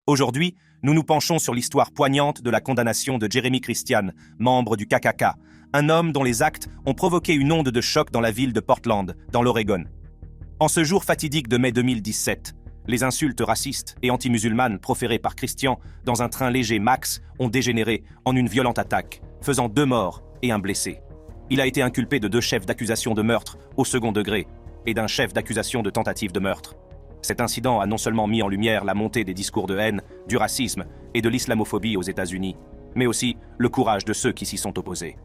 Aujourd'hui, nous nous penchons sur l'histoire poignante de la condamnation de Jeremy Christian, membre du KKK, un homme dont les actes ont provoqué une onde de choc dans la ville de Portland, dans l'Oregon. En ce jour fatidique de mai 2017, les insultes racistes et anti-musulmanes proférées par Christian dans un train léger Max ont dégénéré en une violente attaque, faisant 2 morts et un blessé. Il a été inculpé de 2 chefs d'accusation de meurtre au second degré et d'un chef d'accusation de tentative de meurtre. Cet incident a non seulement mis en lumière la montée des discours de haine, du racisme et de l'islamophobie aux États-Unis, mais aussi le courage de ceux qui s'y sont opposés.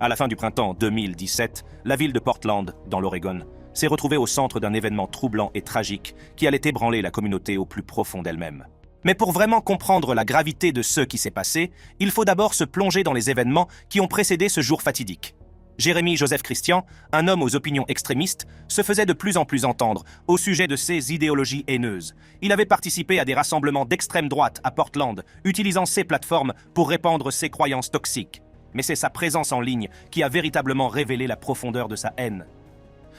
À la fin du printemps 2017, la ville de Portland, dans l'Oregon, s'est retrouvée au centre d'un événement troublant et tragique qui allait ébranler la communauté au plus profond d'elle-même. Mais pour vraiment comprendre la gravité de ce qui s'est passé, il faut d'abord se plonger dans les événements qui ont précédé ce jour fatidique. Jeremy Joseph Christian, un homme aux opinions extrémistes, se faisait de plus en plus entendre au sujet de ses idéologies haineuses. Il avait participé à des rassemblements d'extrême droite à Portland, utilisant ces plateformes pour répandre ses croyances toxiques. Mais c'est sa présence en ligne qui a véritablement révélé la profondeur de sa haine.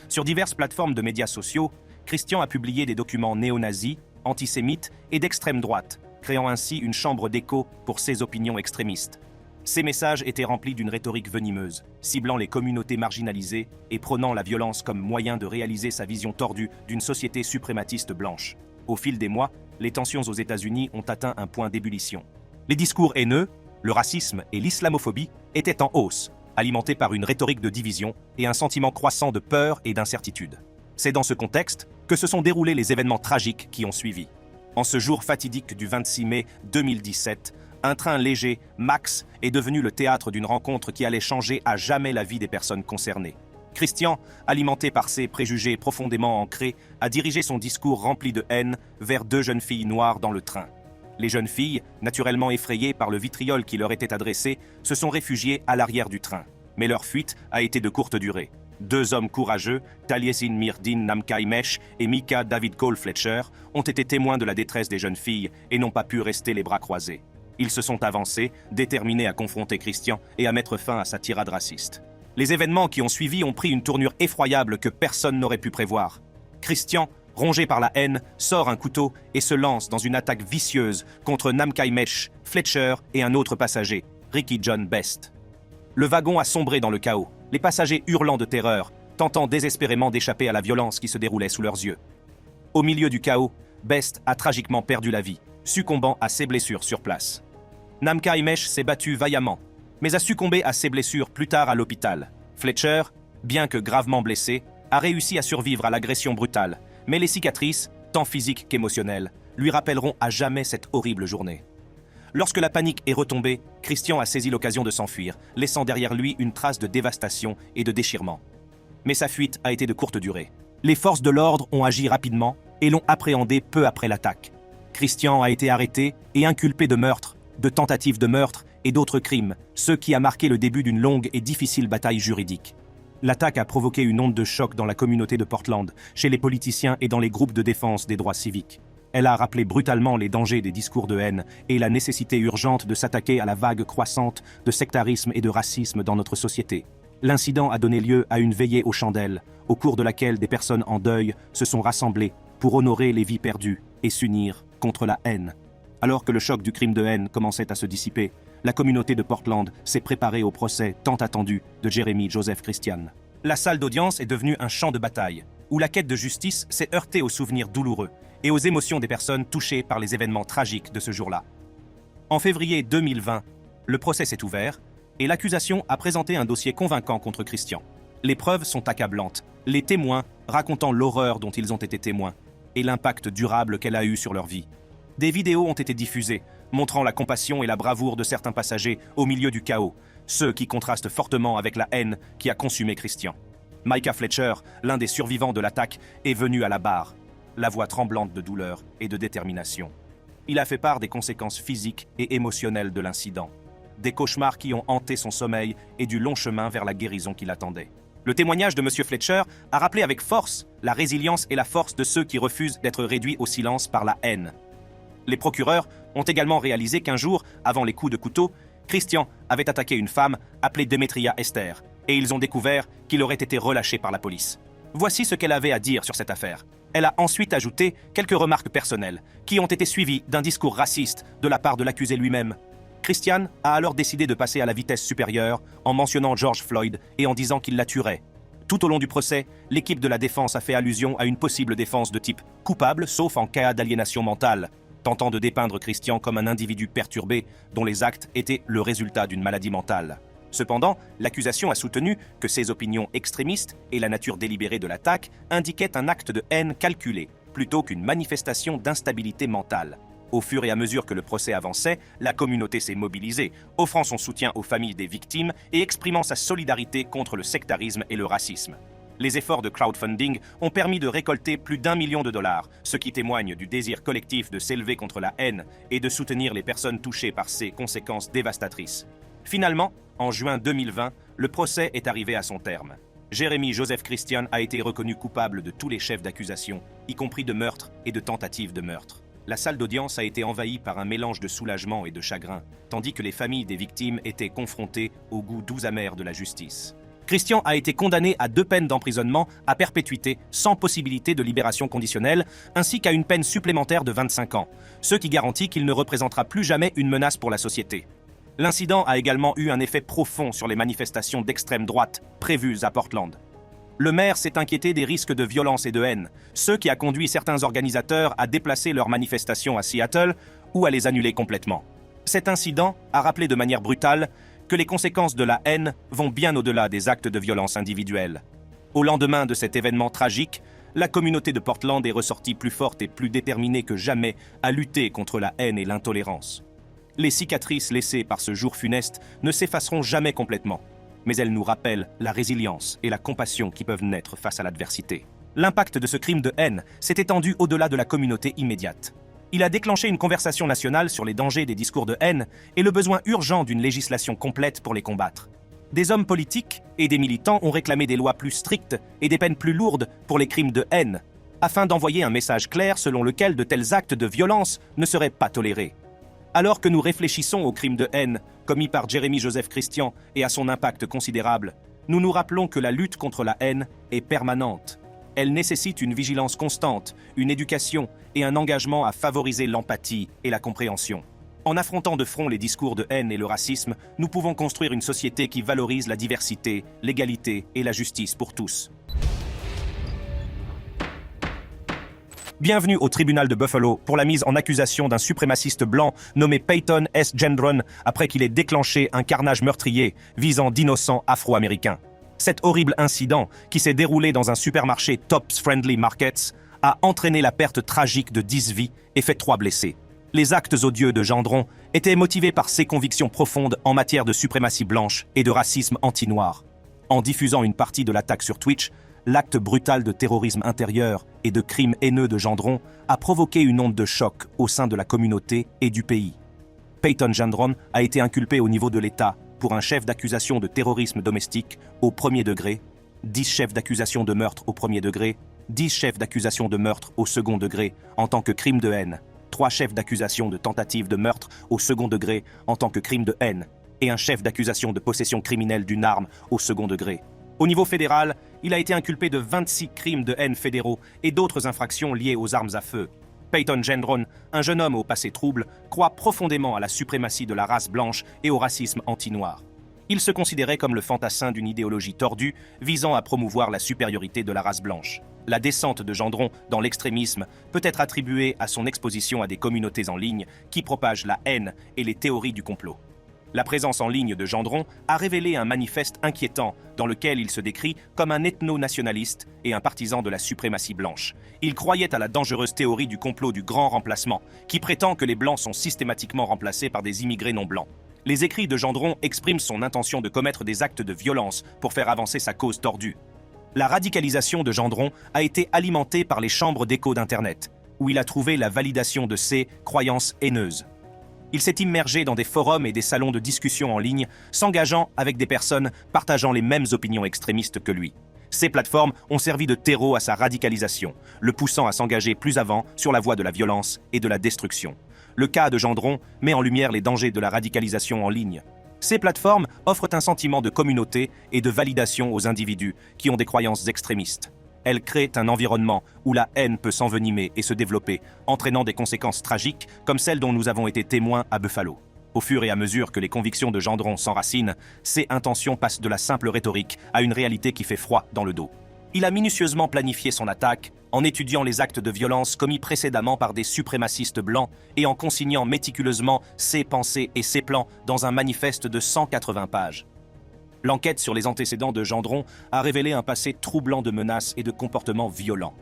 Sur diverses plateformes de médias sociaux, Christian a publié des documents néo-nazis, antisémites et d'extrême droite, créant ainsi une chambre d'écho pour ses opinions extrémistes. Ces messages étaient remplis d'une rhétorique venimeuse, ciblant les communautés marginalisées et prônant la violence comme moyen de réaliser sa vision tordue d'une société suprématiste blanche. Au fil des mois, les tensions aux États-Unis ont atteint un point d'ébullition. Les discours haineux, le racisme et l'islamophobie étaient en hausse, alimentés par une rhétorique de division et un sentiment croissant de peur et d'incertitude. C'est dans ce contexte que se sont déroulés les événements tragiques qui ont suivi. En ce jour fatidique du 26 mai 2017, un train léger, Max, est devenu le théâtre d'une rencontre qui allait changer à jamais la vie des personnes concernées. Christian, alimenté par ses préjugés profondément ancrés, a dirigé son discours rempli de haine vers 2 jeunes filles noires dans le train. Les jeunes filles, naturellement effrayées par le vitriol qui leur était adressé, se sont réfugiées à l'arrière du train. Mais leur fuite a été de courte durée. 2 hommes courageux, Taliesin Mirdin Namkai Mesh et Mika David Cole Fletcher, ont été témoins de la détresse des jeunes filles et n'ont pas pu rester les bras croisés. Ils se sont avancés, déterminés à confronter Christian et à mettre fin à sa tirade raciste. Les événements qui ont suivi ont pris une tournure effroyable que personne n'aurait pu prévoir. Christian, rongé par la haine, sort un couteau et se lance dans une attaque vicieuse contre Namkai Mesh, Fletcher et un autre passager, Ricky John Best. Le wagon a sombré dans le chaos, les passagers hurlant de terreur, tentant désespérément d'échapper à la violence qui se déroulait sous leurs yeux. Au milieu du chaos, Best a tragiquement perdu la vie, succombant à ses blessures sur place. Namkai Mesh s'est battu vaillamment, mais a succombé à ses blessures plus tard à l'hôpital. Fletcher, bien que gravement blessé, a réussi à survivre à l'agression brutale, mais les cicatrices, tant physiques qu'émotionnelles, lui rappelleront à jamais cette horrible journée. Lorsque la panique est retombée, Christian a saisi l'occasion de s'enfuir, laissant derrière lui une trace de dévastation et de déchirement. Mais sa fuite a été de courte durée. Les forces de l'ordre ont agi rapidement et l'ont appréhendé peu après l'attaque. Christian a été arrêté et inculpé de meurtre, de tentative de meurtre et d'autres crimes, ce qui a marqué le début d'une longue et difficile bataille juridique. L'attaque a provoqué une onde de choc dans la communauté de Portland, chez les politiciens et dans les groupes de défense des droits civiques. Elle a rappelé brutalement les dangers des discours de haine et la nécessité urgente de s'attaquer à la vague croissante de sectarisme et de racisme dans notre société. L'incident a donné lieu à une veillée aux chandelles, au cours de laquelle des personnes en deuil se sont rassemblées pour honorer les vies perdues et s'unir contre la haine. Alors que le choc du crime de haine commençait à se dissiper, la communauté de Portland s'est préparée au procès tant attendu de Jeremy Joseph Christian. La salle d'audience est devenue un champ de bataille, où la quête de justice s'est heurtée aux souvenirs douloureux et aux émotions des personnes touchées par les événements tragiques de ce jour-là. En février 2020, le procès s'est ouvert et l'accusation a présenté un dossier convaincant contre Christian. Les preuves sont accablantes, les témoins racontant l'horreur dont ils ont été témoins et l'impact durable qu'elle a eu sur leur vie. Des vidéos ont été diffusées, montrant la compassion et la bravoure de certains passagers au milieu du chaos, ceux qui contrastent fortement avec la haine qui a consumé Christian. Micah Fletcher, l'un des survivants de l'attaque, est venu à la barre, la voix tremblante de douleur et de détermination. Il a fait part des conséquences physiques et émotionnelles de l'incident, des cauchemars qui ont hanté son sommeil et du long chemin vers la guérison qui l'attendait. Le témoignage de M. Fletcher a rappelé avec force la résilience et la force de ceux qui refusent d'être réduits au silence par la haine. Les procureurs ont également réalisé qu'un jour, avant les coups de couteau, Christian avait attaqué une femme appelée Demetria Esther, et ils ont découvert qu'il aurait été relâché par la police. Voici ce qu'elle avait à dire sur cette affaire. Elle a ensuite ajouté quelques remarques personnelles, qui ont été suivies d'un discours raciste de la part de l'accusé lui-même. Christian a alors décidé de passer à la vitesse supérieure en mentionnant George Floyd et en disant qu'il la tuerait. Tout au long du procès, l'équipe de la défense a fait allusion à une possible défense de type coupable, sauf en cas d'aliénation mentale, tentant de dépeindre Christian comme un individu perturbé dont les actes étaient le résultat d'une maladie mentale. Cependant, l'accusation a soutenu que ses opinions extrémistes et la nature délibérée de l'attaque indiquaient un acte de haine calculé, plutôt qu'une manifestation d'instabilité mentale. Au fur et à mesure que le procès avançait, la communauté s'est mobilisée, offrant son soutien aux familles des victimes et exprimant sa solidarité contre le sectarisme et le racisme. Les efforts de crowdfunding ont permis de récolter plus d'1 million de dollars, ce qui témoigne du désir collectif de s'élever contre la haine et de soutenir les personnes touchées par ses conséquences dévastatrices. Finalement, en juin 2020, le procès est arrivé à son terme. Jeremy Joseph Christian a été reconnu coupable de tous les chefs d'accusation, y compris de meurtre et de tentative de meurtre. La salle d'audience a été envahie par un mélange de soulagement et de chagrin, tandis que les familles des victimes étaient confrontées au goût doux amer de la justice. Christian a été condamné à 2 peines d'emprisonnement à perpétuité sans possibilité de libération conditionnelle, ainsi qu'à une peine supplémentaire de 25 ans, ce qui garantit qu'il ne représentera plus jamais une menace pour la société. L'incident a également eu un effet profond sur les manifestations d'extrême droite prévues à Portland. Le maire s'est inquiété des risques de violence et de haine, ce qui a conduit certains organisateurs à déplacer leurs manifestations à Seattle ou à les annuler complètement. Cet incident a rappelé de manière brutale que les conséquences de la haine vont bien au-delà des actes de violence individuels. Au lendemain de cet événement tragique, la communauté de Portland est ressortie plus forte et plus déterminée que jamais à lutter contre la haine et l'intolérance. Les cicatrices laissées par ce jour funeste ne s'effaceront jamais complètement, mais elles nous rappellent la résilience et la compassion qui peuvent naître face à l'adversité. L'impact de ce crime de haine s'est étendu au-delà de la communauté immédiate. Il a déclenché une conversation nationale sur les dangers des discours de haine et le besoin urgent d'une législation complète pour les combattre. Des hommes politiques et des militants ont réclamé des lois plus strictes et des peines plus lourdes pour les crimes de haine, afin d'envoyer un message clair selon lequel de tels actes de violence ne seraient pas tolérés. Alors que nous réfléchissons aux crimes de haine commis par Jeremy Joseph Christian et à son impact considérable, nous nous rappelons que la lutte contre la haine est permanente. Elle nécessite une vigilance constante, une éducation et un engagement à favoriser l'empathie et la compréhension. En affrontant de front les discours de haine et le racisme, nous pouvons construire une société qui valorise la diversité, l'égalité et la justice pour tous. Bienvenue au tribunal de Buffalo pour la mise en accusation d'un suprémaciste blanc nommé Peyton S. Gendron après qu'il ait déclenché un carnage meurtrier visant d'innocents Afro-Américains. Cet horrible incident, qui s'est déroulé dans un supermarché Tops Friendly Markets, a entraîné la perte tragique de 10 vies et fait 3 blessés. Les actes odieux de Gendron étaient motivés par ses convictions profondes en matière de suprématie blanche et de racisme anti-noir. En diffusant une partie de l'attaque sur Twitch, l'acte brutal de terrorisme intérieur et de crimes haineux de Gendron a provoqué une onde de choc au sein de la communauté et du pays. Peyton Gendron a été inculpé au niveau de l'État pour un chef d'accusation de terrorisme domestique au premier degré, 10 chefs d'accusation de meurtre au premier degré, 10 chefs d'accusation de meurtre au second degré en tant que crime de haine, 3 chefs d'accusation de tentative de meurtre au second degré en tant que crime de haine, et un chef d'accusation de possession criminelle d'une arme au second degré. Au niveau fédéral, il a été inculpé de 26 crimes de haine fédéraux et d'autres infractions liées aux armes à feu. Peyton Gendron, un jeune homme au passé trouble, croit profondément à la suprématie de la race blanche et au racisme anti-noir. Il se considérait comme le fantassin d'une idéologie tordue visant à promouvoir la supériorité de la race blanche. La descente de Gendron dans l'extrémisme peut être attribuée à son exposition à des communautés en ligne qui propagent la haine et les théories du complot. La présence en ligne de Gendron a révélé un manifeste inquiétant dans lequel il se décrit comme un ethno-nationaliste et un partisan de la suprématie blanche. Il croyait à la dangereuse théorie du complot du grand remplacement, qui prétend que les Blancs sont systématiquement remplacés par des immigrés non blancs. Les écrits de Gendron expriment son intention de commettre des actes de violence pour faire avancer sa cause tordue. La radicalisation de Gendron a été alimentée par les chambres d'écho d'Internet, où il a trouvé la validation de ses croyances haineuses. Il s'est immergé dans des forums et des salons de discussion en ligne, s'engageant avec des personnes partageant les mêmes opinions extrémistes que lui. Ces plateformes ont servi de terreau à sa radicalisation, le poussant à s'engager plus avant sur la voie de la violence et de la destruction. Le cas de Gendron met en lumière les dangers de la radicalisation en ligne. Ces plateformes offrent un sentiment de communauté et de validation aux individus qui ont des croyances extrémistes. Elle crée un environnement où la haine peut s'envenimer et se développer, entraînant des conséquences tragiques comme celles dont nous avons été témoins à Buffalo. Au fur et à mesure que les convictions de Gendron s'enracinent, ses intentions passent de la simple rhétorique à une réalité qui fait froid dans le dos. Il a minutieusement planifié son attaque en étudiant les actes de violence commis précédemment par des suprémacistes blancs et en consignant méticuleusement ses pensées et ses plans dans un manifeste de 180 pages. L'enquête sur les antécédents de Gendron a révélé un passé troublant de menaces et de comportements violents.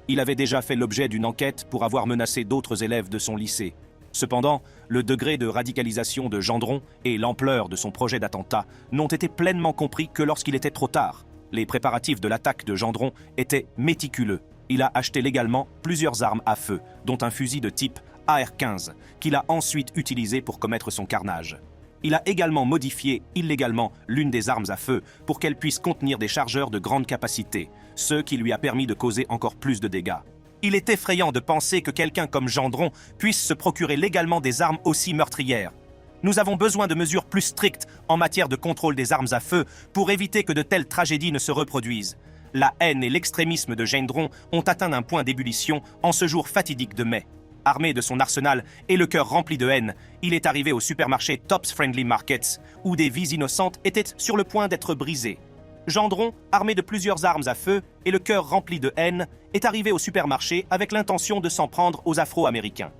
Il avait déjà fait l'objet d'une enquête pour avoir menacé d'autres élèves de son lycée. Cependant, le degré de radicalisation de Gendron et l'ampleur de son projet d'attentat n'ont été pleinement compris que lorsqu'il était trop tard. Les préparatifs de l'attaque de Gendron étaient méticuleux. Il a acheté légalement plusieurs armes à feu, dont un fusil de type AR-15, qu'il a ensuite utilisé pour commettre son carnage. Il a également modifié illégalement l'une des armes à feu pour qu'elle puisse contenir des chargeurs de grande capacité, ce qui lui a permis de causer encore plus de dégâts. Il est effrayant de penser que quelqu'un comme Gendron puisse se procurer légalement des armes aussi meurtrières. Nous avons besoin de mesures plus strictes en matière de contrôle des armes à feu pour éviter que de telles tragédies ne se reproduisent. La haine et l'extrémisme de Gendron ont atteint un point d'ébullition en ce jour fatidique de mai. Armé de son arsenal et le cœur rempli de haine, il est arrivé au supermarché Tops Friendly Markets, où des vies innocentes étaient sur le point d'être brisées. Gendron, armé de plusieurs armes à feu et le cœur rempli de haine, est arrivé au supermarché avec l'intention de s'en prendre aux Afro-Américains.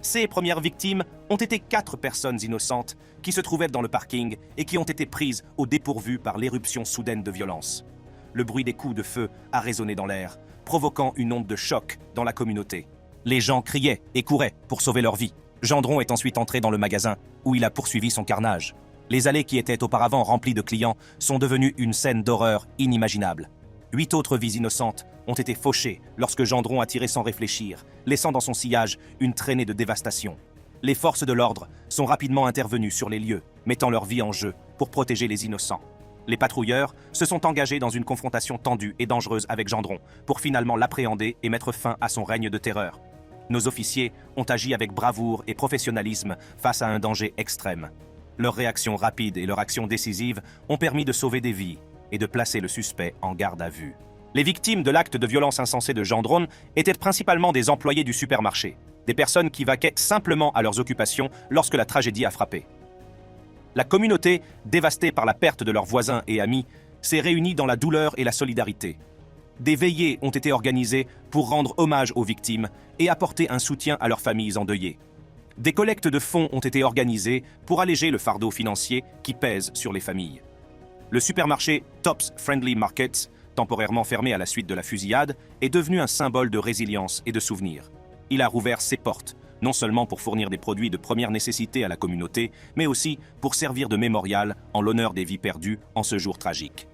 Ses premières victimes ont été 4 personnes innocentes qui se trouvaient dans le parking et qui ont été prises au dépourvu par l'éruption soudaine de violence. Le bruit des coups de feu a résonné dans l'air, provoquant une onde de choc dans la communauté. Les gens criaient et couraient pour sauver leur vie. Gendron est ensuite entré dans le magasin, où il a poursuivi son carnage. Les allées qui étaient auparavant remplies de clients sont devenues une scène d'horreur inimaginable. 8 autres vies innocentes ont été fauchées lorsque Gendron a tiré sans réfléchir, laissant dans son sillage une traînée de dévastation. Les forces de l'ordre sont rapidement intervenues sur les lieux, mettant leur vie en jeu pour protéger les innocents. Les patrouilleurs se sont engagés dans une confrontation tendue et dangereuse avec Gendron pour finalement l'appréhender et mettre fin à son règne de terreur. Nos officiers ont agi avec bravoure et professionnalisme face à un danger extrême. Leur réaction rapide et leur action décisive ont permis de sauver des vies et de placer le suspect en garde à vue. Les victimes de l'acte de violence insensé de Gendron étaient principalement des employés du supermarché, des personnes qui vaquaient simplement à leurs occupations lorsque la tragédie a frappé. La communauté, dévastée par la perte de leurs voisins et amis, s'est réunie dans la douleur et la solidarité. Des veillées ont été organisées pour rendre hommage aux victimes et apporter un soutien à leurs familles endeuillées. Des collectes de fonds ont été organisées pour alléger le fardeau financier qui pèse sur les familles. Le supermarché Tops Friendly Markets, temporairement fermé à la suite de la fusillade, est devenu un symbole de résilience et de souvenir. Il a rouvert ses portes, non seulement pour fournir des produits de première nécessité à la communauté, mais aussi pour servir de mémorial en l'honneur des vies perdues en ce jour tragique.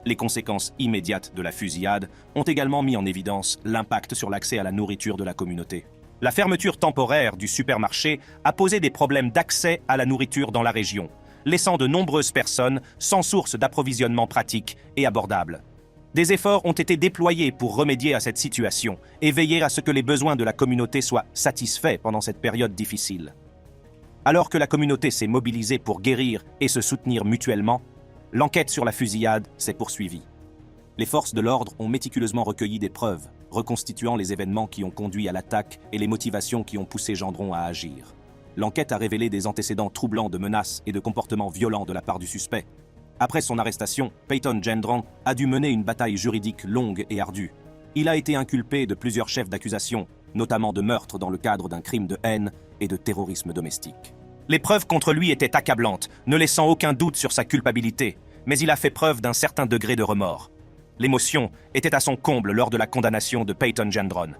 Les conséquences immédiates de la fusillade ont également mis en évidence l'impact sur l'accès à la nourriture de la communauté. La fermeture temporaire du supermarché a posé des problèmes d'accès à la nourriture dans la région, laissant de nombreuses personnes sans source d'approvisionnement pratique et abordable. Des efforts ont été déployés pour remédier à cette situation et veiller à ce que les besoins de la communauté soient satisfaits pendant cette période difficile. Alors que la communauté s'est mobilisée pour guérir et se soutenir mutuellement, l'enquête sur la fusillade s'est poursuivie. Les forces de l'ordre ont méticuleusement recueilli des preuves, reconstituant les événements qui ont conduit à l'attaque et les motivations qui ont poussé Gendron à agir. L'enquête a révélé des antécédents troublants de menaces et de comportements violents de la part du suspect. Après son arrestation, Peyton Gendron a dû mener une bataille juridique longue et ardue. Il a été inculpé de plusieurs chefs d'accusation, notamment de meurtre dans le cadre d'un crime de haine et de terrorisme domestique. Les preuves contre lui étaient accablantes, ne laissant aucun doute sur sa culpabilité, mais il a fait preuve d'un certain degré de remords. L'émotion était à son comble lors de la condamnation de Peyton Gendron.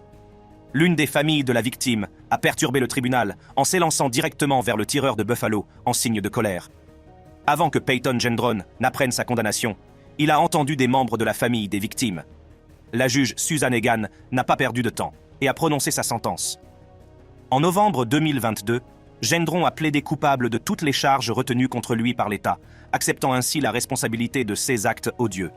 L'une des familles de la victime a perturbé le tribunal en s'élançant directement vers le tireur de Buffalo en signe de colère. Avant que Peyton Gendron n'apprenne sa condamnation, il a entendu des membres de la famille des victimes. La juge Susan Egan n'a pas perdu de temps et a prononcé sa sentence. En novembre 2022, Gendron a plaidé coupable de toutes les charges retenues contre lui par l'État, acceptant ainsi la responsabilité de ses actes odieux.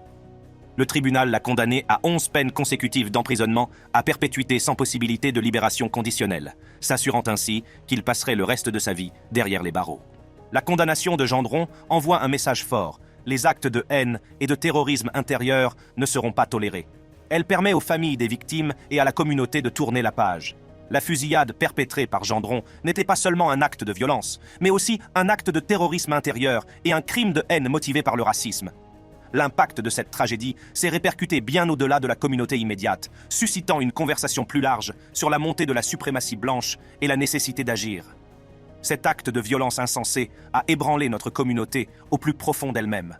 Le tribunal l'a condamné à 11 peines consécutives d'emprisonnement à perpétuité sans possibilité de libération conditionnelle, s'assurant ainsi qu'il passerait le reste de sa vie derrière les barreaux. La condamnation de Gendron envoie un message fort. Les actes de haine et de terrorisme intérieur ne seront pas tolérés. Elle permet aux familles des victimes et à la communauté de tourner la page. La fusillade perpétrée par Gendron n'était pas seulement un acte de violence, mais aussi un acte de terrorisme intérieur et un crime de haine motivé par le racisme. L'impact de cette tragédie s'est répercuté bien au-delà de la communauté immédiate, suscitant une conversation plus large sur la montée de la suprématie blanche et la nécessité d'agir. Cet acte de violence insensé a ébranlé notre communauté au plus profond d'elle-même.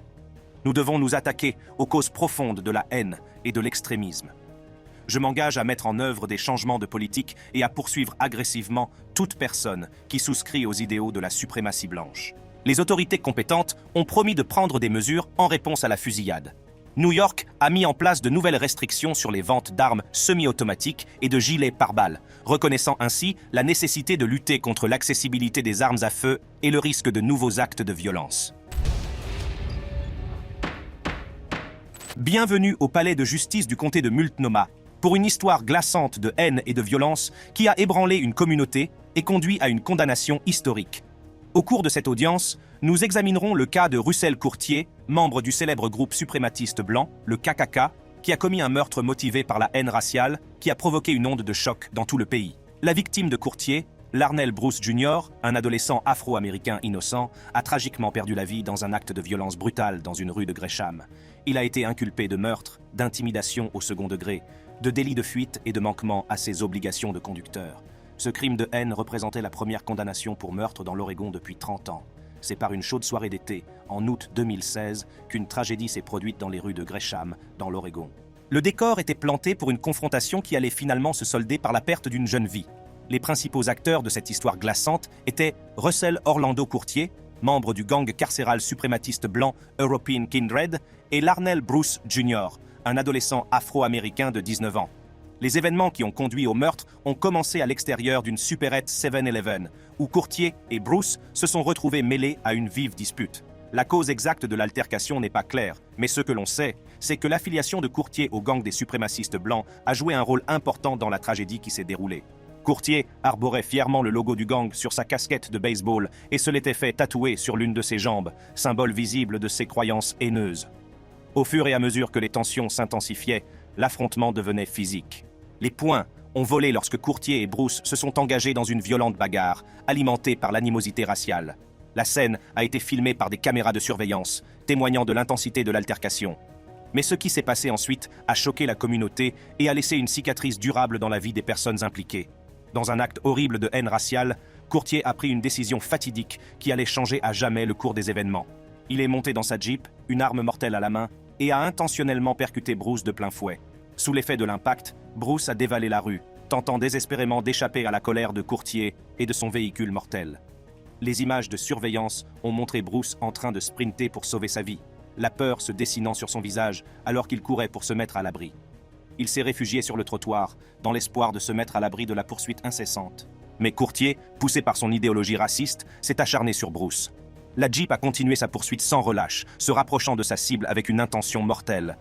Nous devons nous attaquer aux causes profondes de la haine et de l'extrémisme. Je m'engage à mettre en œuvre des changements de politique et à poursuivre agressivement toute personne qui souscrit aux idéaux de la suprématie blanche. Les autorités compétentes ont promis de prendre des mesures en réponse à la fusillade. New York a mis en place de nouvelles restrictions sur les ventes d'armes semi-automatiques et de gilets pare-balles, reconnaissant ainsi la nécessité de lutter contre l'accessibilité des armes à feu et le risque de nouveaux actes de violence. Bienvenue au palais de justice du comté de Multnomah, pour une histoire glaçante de haine et de violence qui a ébranlé une communauté et conduit à une condamnation historique. Au cours de cette audience, nous examinerons le cas de Russell Courtier, membre du célèbre groupe suprématiste blanc, le KKK, qui a commis un meurtre motivé par la haine raciale qui a provoqué une onde de choc dans tout le pays. La victime de Courtier, Larnell Bruce Jr., un adolescent afro-américain innocent, a tragiquement perdu la vie dans un acte de violence brutale dans une rue de Gresham. Il a été inculpé de meurtre, d'intimidation au second degré, de délit de fuite et de manquement à ses obligations de conducteur. Ce crime de haine représentait la première condamnation pour meurtre dans l'Oregon depuis 30 ans. C'est par une chaude soirée d'été, en août 2016, qu'une tragédie s'est produite dans les rues de Gresham, dans l'Oregon. Le décor était planté pour une confrontation qui allait finalement se solder par la perte d'une jeune vie. Les principaux acteurs de cette histoire glaçante étaient Russell Orlando Courtier, membre du gang carcéral suprématiste blanc European Kindred, et Larnell Bruce Jr., un adolescent afro-américain de 19 ans. Les événements qui ont conduit au meurtre ont commencé à l'extérieur d'une supérette 7-Eleven, où Courtier et Bruce se sont retrouvés mêlés à une vive dispute. La cause exacte de l'altercation n'est pas claire, mais ce que l'on sait, c'est que l'affiliation de Courtier au gang des suprémacistes blancs a joué un rôle important dans la tragédie qui s'est déroulée. Courtier arborait fièrement le logo du gang sur sa casquette de baseball et se l'était fait tatouer sur l'une de ses jambes, symbole visible de ses croyances haineuses. Au fur et à mesure que les tensions s'intensifiaient, l'affrontement devenait physique. Les poings ont volé lorsque Courtier et Bruce se sont engagés dans une violente bagarre, alimentée par l'animosité raciale. La scène a été filmée par des caméras de surveillance, témoignant de l'intensité de l'altercation. Mais ce qui s'est passé ensuite a choqué la communauté et a laissé une cicatrice durable dans la vie des personnes impliquées. Dans un acte horrible de haine raciale, Courtier a pris une décision fatidique qui allait changer à jamais le cours des événements. Il est monté dans sa Jeep, une arme mortelle à la main, et a intentionnellement percuté Bruce de plein fouet. Sous l'effet de l'impact, Bruce a dévalé la rue, tentant désespérément d'échapper à la colère de Courtier et de son véhicule mortel. Les images de surveillance ont montré Bruce en train de sprinter pour sauver sa vie, la peur se dessinant sur son visage alors qu'il courait pour se mettre à l'abri. Il s'est réfugié sur le trottoir, dans l'espoir de se mettre à l'abri de la poursuite incessante. Mais Courtier, poussé par son idéologie raciste, s'est acharné sur Bruce. La Jeep a continué sa poursuite sans relâche, se rapprochant de sa cible avec une intention mortelle.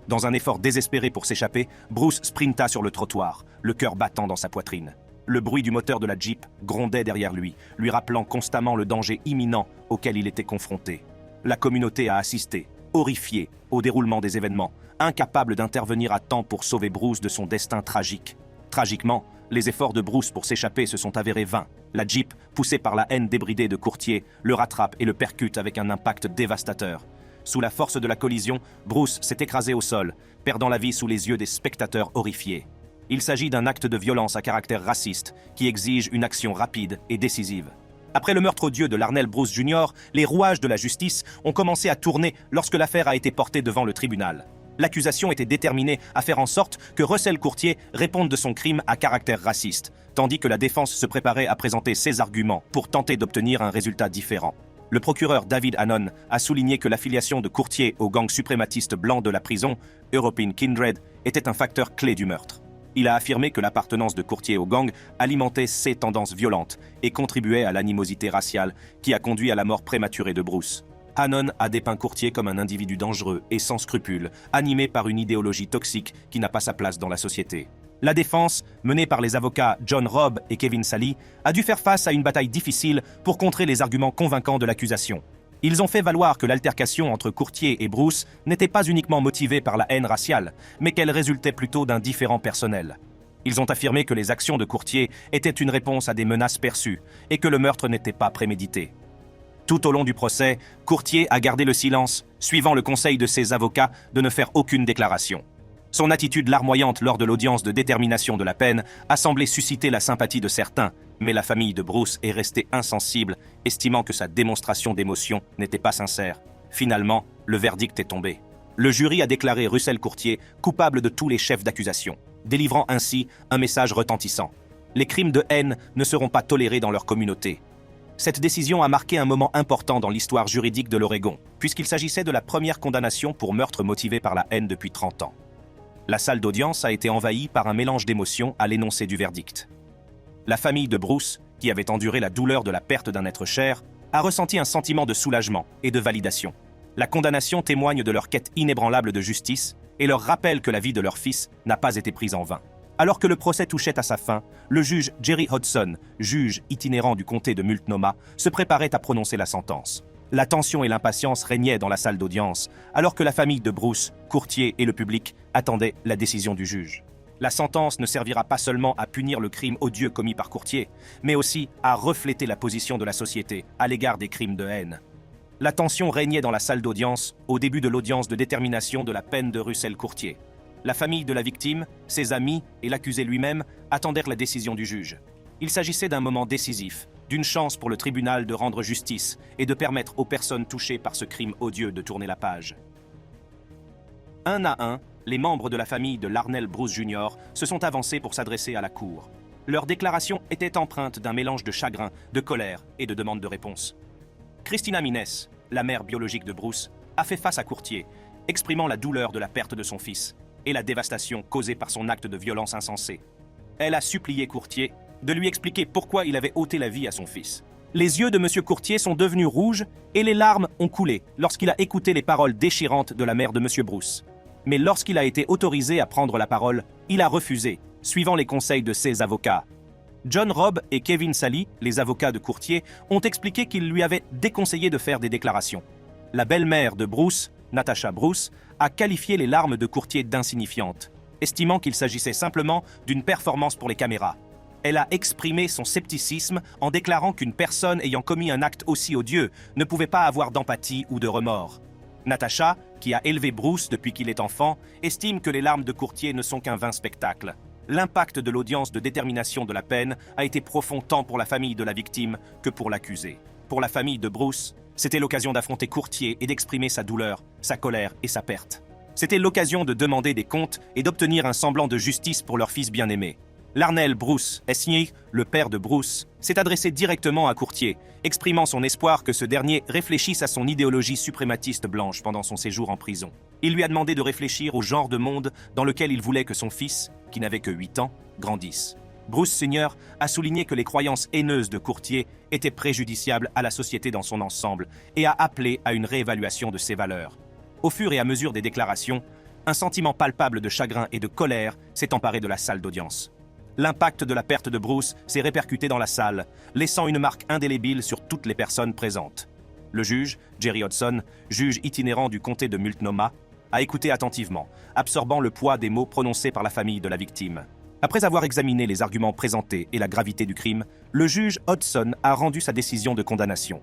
Dans un effort désespéré pour s'échapper, Bruce sprinta sur le trottoir, le cœur battant dans sa poitrine. Le bruit du moteur de la Jeep grondait derrière lui rappelant constamment le danger imminent auquel il était confronté. La communauté a assisté, horrifiée, au déroulement des événements, incapable d'intervenir à temps pour sauver Bruce de son destin tragique. Tragiquement, les efforts de Bruce pour s'échapper se sont avérés vains. La Jeep, poussée par la haine débridée de Courtier, le rattrape et le percute avec un impact dévastateur. Sous la force de la collision, Bruce s'est écrasé au sol, perdant la vie sous les yeux des spectateurs horrifiés. Il s'agit d'un acte de violence à caractère raciste qui exige une action rapide et décisive. Après le meurtre odieux de Larnell Bruce Jr., les rouages de la justice ont commencé à tourner lorsque l'affaire a été portée devant le tribunal. L'accusation était déterminée à faire en sorte que Russell Courtier réponde de son crime à caractère raciste, tandis que la défense se préparait à présenter ses arguments pour tenter d'obtenir un résultat différent. Le procureur David Hannon a souligné que l'affiliation de Courtier au gang suprématiste blanc de la prison, European Kindred, était un facteur clé du meurtre. Il a affirmé que l'appartenance de Courtier au gang alimentait ses tendances violentes et contribuait à l'animosité raciale qui a conduit à la mort prématurée de Bruce. Hannon a dépeint Courtier comme un individu dangereux et sans scrupules, animé par une idéologie toxique qui n'a pas sa place dans la société. La défense, menée par les avocats John Robb et Kevin Sally, a dû faire face à une bataille difficile pour contrer les arguments convaincants de l'accusation. Ils ont fait valoir que l'altercation entre Courtier et Bruce n'était pas uniquement motivée par la haine raciale, mais qu'elle résultait plutôt d'un différend personnel. Ils ont affirmé que les actions de Courtier étaient une réponse à des menaces perçues et que le meurtre n'était pas prémédité. Tout au long du procès, Courtier a gardé le silence, suivant le conseil de ses avocats de ne faire aucune déclaration. Son attitude larmoyante lors de l'audience de détermination de la peine a semblé susciter la sympathie de certains, mais la famille de Bruce est restée insensible, estimant que sa démonstration d'émotion n'était pas sincère. Finalement, le verdict est tombé. Le jury a déclaré Russell Courtier coupable de tous les chefs d'accusation, délivrant ainsi un message retentissant. Les crimes de haine ne seront pas tolérés dans leur communauté. Cette décision a marqué un moment important dans l'histoire juridique de l'Oregon, puisqu'il s'agissait de la première condamnation pour meurtre motivé par la haine depuis 30 ans. La salle d'audience a été envahie par un mélange d'émotions à l'énoncé du verdict. La famille de Bruce, qui avait enduré la douleur de la perte d'un être cher, a ressenti un sentiment de soulagement et de validation. La condamnation témoigne de leur quête inébranlable de justice et leur rappelle que la vie de leur fils n'a pas été prise en vain. Alors que le procès touchait à sa fin, le juge Jerry Hodson, juge itinérant du comté de Multnomah, se préparait à prononcer la sentence. La tension et l'impatience régnaient dans la salle d'audience, alors que la famille de Bruce, Courtier et le public attendaient la décision du juge. La sentence ne servira pas seulement à punir le crime odieux commis par Courtier, mais aussi à refléter la position de la société à l'égard des crimes de haine. La tension régnait dans la salle d'audience au début de l'audience de détermination de la peine de Russell Courtier. La famille de la victime, ses amis et l'accusé lui-même attendèrent la décision du juge. Il s'agissait d'un moment décisif, d'une chance pour le tribunal de rendre justice et de permettre aux personnes touchées par ce crime odieux de tourner la page. Un à un, les membres de la famille de Larnell Bruce Jr. se sont avancés pour s'adresser à la cour. Leur déclaration était empreinte d'un mélange de chagrin, de colère et de demande de réponse. Christina Mines, la mère biologique de Bruce, a fait face à Courtier, exprimant la douleur de la perte de son fils et la dévastation causée par son acte de violence insensé. Elle a supplié Courtier de lui expliquer pourquoi il avait ôté la vie à son fils. Les yeux de M. Courtier sont devenus rouges et les larmes ont coulé lorsqu'il a écouté les paroles déchirantes de la mère de M. Bruce. Mais lorsqu'il a été autorisé à prendre la parole, il a refusé, suivant les conseils de ses avocats. John Robb et Kevin Sally, les avocats de Courtier, ont expliqué qu'ils lui avaient déconseillé de faire des déclarations. La belle-mère de Bruce, Natasha Bruce, a qualifié les larmes de Courtier d'insignifiantes, estimant qu'il s'agissait simplement d'une performance pour les caméras. Elle a exprimé son scepticisme en déclarant qu'une personne ayant commis un acte aussi odieux ne pouvait pas avoir d'empathie ou de remords. Natasha, qui a élevé Bruce depuis qu'il est enfant, estime que les larmes de Courtier ne sont qu'un vain spectacle. L'impact de l'audience de détermination de la peine a été profond tant pour la famille de la victime que pour l'accusé. Pour la famille de Bruce, c'était l'occasion d'affronter Courtier et d'exprimer sa douleur, sa colère et sa perte. C'était l'occasion de demander des comptes et d'obtenir un semblant de justice pour leur fils bien-aimé. Larnell Bruce Esnier, le père de Bruce, s'est adressé directement à Courtier, exprimant son espoir que ce dernier réfléchisse à son idéologie suprématiste blanche pendant son séjour en prison. Il lui a demandé de réfléchir au genre de monde dans lequel il voulait que son fils, qui n'avait que 8 ans, grandisse. Bruce Sr. a souligné que les croyances haineuses de Courtier étaient préjudiciables à la société dans son ensemble et a appelé à une réévaluation de ses valeurs. Au fur et à mesure des déclarations, un sentiment palpable de chagrin et de colère s'est emparé de la salle d'audience. L'impact de la perte de Bruce s'est répercuté dans la salle, laissant une marque indélébile sur toutes les personnes présentes. Le juge, Jerry Hodson, juge itinérant du comté de Multnomah, a écouté attentivement, absorbant le poids des mots prononcés par la famille de la victime. Après avoir examiné les arguments présentés et la gravité du crime, le juge Hodson a rendu sa décision de condamnation.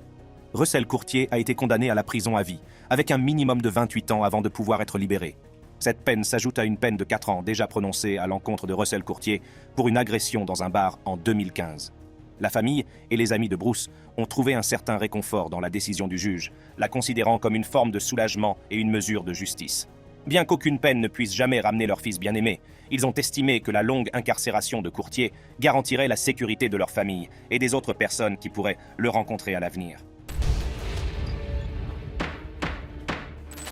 Russell Courtier a été condamné à la prison à vie, avec un minimum de 28 ans avant de pouvoir être libéré. Cette peine s'ajoute à une peine de 4 ans déjà prononcée à l'encontre de Russell Courtier pour une agression dans un bar en 2015. La famille et les amis de Bruce ont trouvé un certain réconfort dans la décision du juge, la considérant comme une forme de soulagement et une mesure de justice. Bien qu'aucune peine ne puisse jamais ramener leur fils bien-aimé, ils ont estimé que la longue incarcération de Courtier garantirait la sécurité de leur famille et des autres personnes qui pourraient le rencontrer à l'avenir.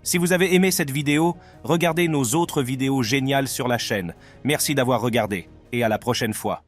Si vous avez aimé cette vidéo, regardez nos autres vidéos géniales sur la chaîne. Merci d'avoir regardé et à la prochaine fois.